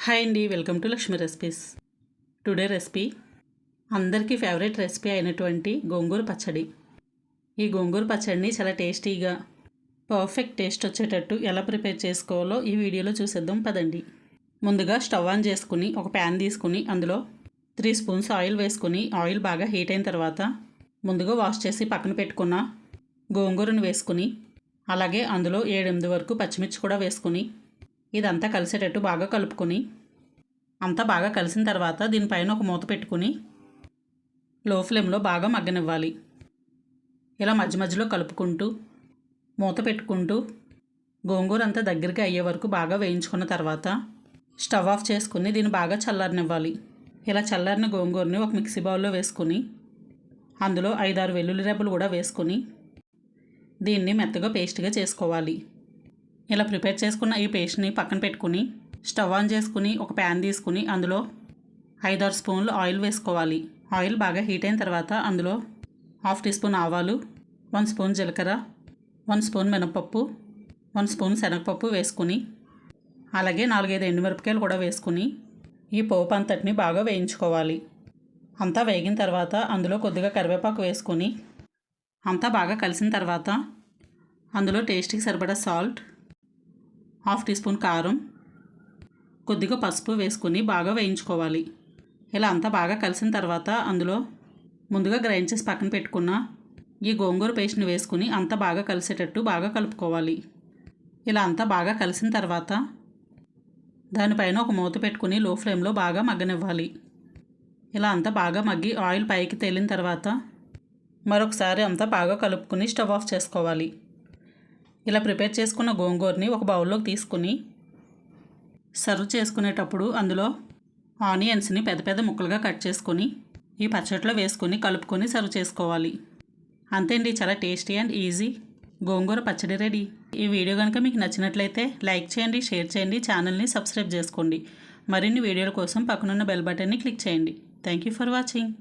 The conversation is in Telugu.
హాయ్ అండి, welcome to Lakshmi recipes. Today recipe అందరికీ ఫేవరెట్ రెసిపీ అయినటువంటి గోంగూర పచ్చడి. ఈ గోంగూర పచ్చడిని చాలా టేస్టీగా పర్ఫెక్ట్ టేస్ట్ వచ్చేటట్టు ఎలా ప్రిపేర్ చేసుకోవాలో ఈ వీడియోలో చూసేద్దాం పదండి. ముందుగా స్టవ్ ఆన్ చేసుకుని ఒక ప్యాన్ తీసుకుని అందులో 3 స్పూన్స్ ఆయిల్ వేసుకుని ఆయిల్ బాగా హీట్ అయిన తర్వాత ముందుగా వాష్ చేసి పక్కన పెట్టుకున్న గోంగూరను వేసుకుని అలాగే అందులో 7-8 వరకు పచ్చిమిర్చి కూడా వేసుకుని ఇదంతా కలిసేటట్టు బాగా కలుపుకొని అంతా బాగా కలిసిన తర్వాత దీనిపైన ఒక మూత పెట్టుకుని లో ఫ్లేమ్లో బాగా మగ్గనివ్వాలి. ఇలా మధ్య మధ్యలో కలుపుకుంటూ మూత పెట్టుకుంటూ గోంగూర అంతా దగ్గరికి అయ్యే వరకు బాగా వేయించుకున్న తర్వాత స్టవ్ ఆఫ్ చేసుకుని దీన్ని బాగా చల్లారనివ్వాలి. ఇలా చల్లారిన గోంగూరని ఒక మిక్సీ బౌల్లో వేసుకుని అందులో 5-6 వెల్లుల్లి రెబ్బలు కూడా వేసుకుని దీన్ని మెత్తగా పేస్ట్గా చేసుకోవాలి. ఇలా ప్రిపేర్ చేసుకున్న ఈ పేస్ట్ని పక్కన పెట్టుకుని స్టవ్ ఆన్ చేసుకుని ఒక ప్యాన్ తీసుకుని అందులో 5-6 స్పూన్లు ఆయిల్ వేసుకోవాలి. ఆయిల్ బాగా హీట్ అయిన తర్వాత అందులో 1/2 టీ స్పూన్ ఆవాలు, 1 స్పూన్ జీలకర్ర, 1 స్పూన్ మినపప్పు, 1 స్పూన్ శనగపప్పు వేసుకుని అలాగే 4-5 ఎండుమిరపకాయలు కూడా వేసుకుని ఈ పోపు అంతటిని బాగా వేయించుకోవాలి. అంతా వేగిన తర్వాత అందులో కొద్దిగా కరివేపాకు వేసుకుని అంతా బాగా కలిసిన తర్వాత అందులో టేస్ట్కి సరిపడా సాల్ట్, 1/2 టీ స్పూన్ కారం, కొద్దిగా పసుపు వేసుకుని బాగా వేయించుకోవాలి. ఇలా అంతా బాగా కలిసిన తర్వాత అందులో ముందుగా గ్రైండ్ చేసి పక్కన పెట్టుకున్న ఈ గోంగూర పేస్ట్ని వేసుకుని అంతా బాగా కలిసేటట్టు బాగా కలుపుకోవాలి. ఇలా అంతా బాగా కలిసిన తర్వాత దానిపైన ఒక మూత పెట్టుకుని లో ఫ్లేమ్లో బాగా మగ్గనివ్వాలి. ఇలా అంతా బాగా మగ్గి ఆయిల్ పైకి తేలిన తర్వాత మరొకసారి అంతా బాగా కలుపుకుని స్టవ్ ఆఫ్ చేసుకోవాలి. ఇలా ప్రిపేర్ చేసుకున్న గోంగూరని ఒక బౌల్లోకి తీసుకుని సర్వ్ చేసుకునేటప్పుడు అందులో ఆనియన్స్ని పెద్ద పెద్ద ముక్కలుగా కట్ చేసుకొని ఈ పచ్చడిలో వేసుకొని కలుపుకొని సర్వ్ చేసుకోవాలి. అంతే అండి, చాలా టేస్టీ అండ్ ఈజీ గోంగూర పచ్చడి రెడీ. ఈ వీడియో కనుక మీకు నచ్చినట్లయితే లైక్ చేయండి, షేర్ చేయండి, ఛానల్ని సబ్స్క్రైబ్ చేసుకోండి. మరిన్ని వీడియోల కోసం పక్కనున్న బెల్ బటన్ని క్లిక్ చేయండి. Thank you for watching.